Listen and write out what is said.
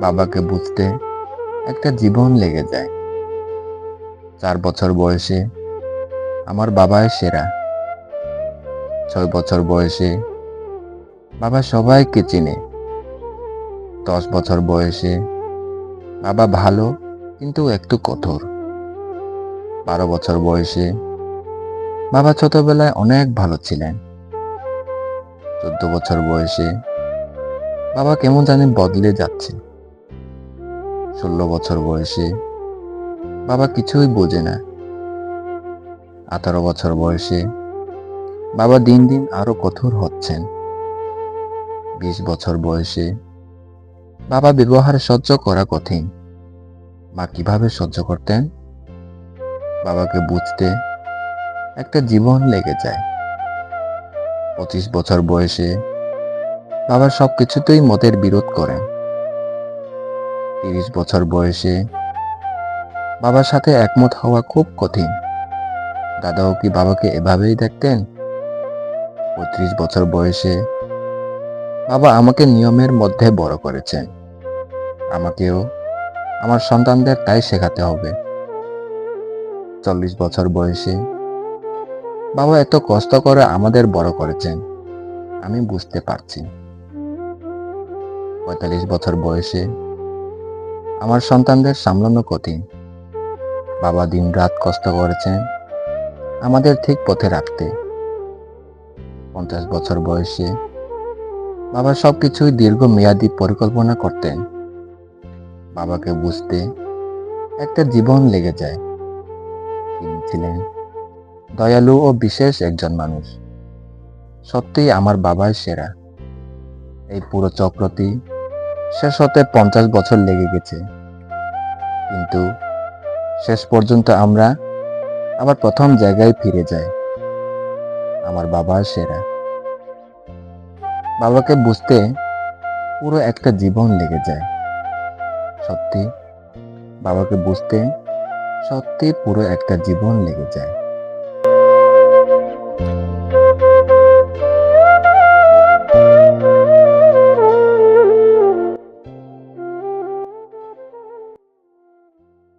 বাবাকে বুঝতে একটা জীবন লেগে যায়। 4 বছর বয়সে আমার বাবাই সেরা। 6 বছর বয়সে বাবা সবাইকে চিনে। 10 বছর বয়সে বাবা ভালো কিন্তু একটু কঠোর। 12 বছর বয়সে বাবা ছোটবেলায় অনেক ভালো ছিলেন। 14 বছর বয়সে বাবা কেমন জানি বদলে যাচ্ছে। 16 বছর বয়সে বাবা কিছুই বোঝে না। 18 বছর বয়সে বাবা দিন দিন আরো কঠোর হচ্ছেন। 20 বছর বয়সে বাবা ব্যবহার সহ্য করা কঠিন। মা কিভাবে সহ্য করতেন? বাবাকে বুঝতে একটা জীবন লেগে যায়। 25 বছর বয়সে বাবা সবকিছুতেই মতের বিরোধ করেন। 30 বছর বয়সে বাবার সাথে একমত হওয়া খুব কঠিন। দাদাও কি বাবাকে এভাবেই দেখতেন? 35 বছর বয়সে বাবা আমাকে নিয়মের মধ্যে বড় করেছেন। আমাকেও আমার সন্তানদের তাই শেখাতে হবে। 40 বছর বয়সে বাবা এত কষ্ট করে আমাদের বড় করেছেন, আমি বুঝতে পারছি। 45 বছর বয়সে আমার সন্তানদের সামলানো কঠিন। বাবা দিন রাত কষ্ট করেছেন আমাদের ঠিক পথে রাখতে। 50 বছর বয়সে বাবা সবকিছুই দীর্ঘমেয়াদী পরিকল্পনা করতেন। বাবাকে বুঝতে একটা জীবন লেগে যায়। তিনি ছিলেন দয়ালু ও বিশেষ একজন মানুষ। সত্যিই আমার বাবাই সেরা। এই পুরো চক্রটি শেষ হতে 50 বছর লেগে গেছে, কিন্তু শেষ পর্যন্ত আমরা আবার প্রথম জায়গায় ফিরে যাই। আমার বাবা সেরা। বাবাকে বুঝতে পুরো একটা জীবন লেগে যায়। সত্যি, বাবাকে বুঝতে সত্যি পুরো একটা জীবন লেগে যায়।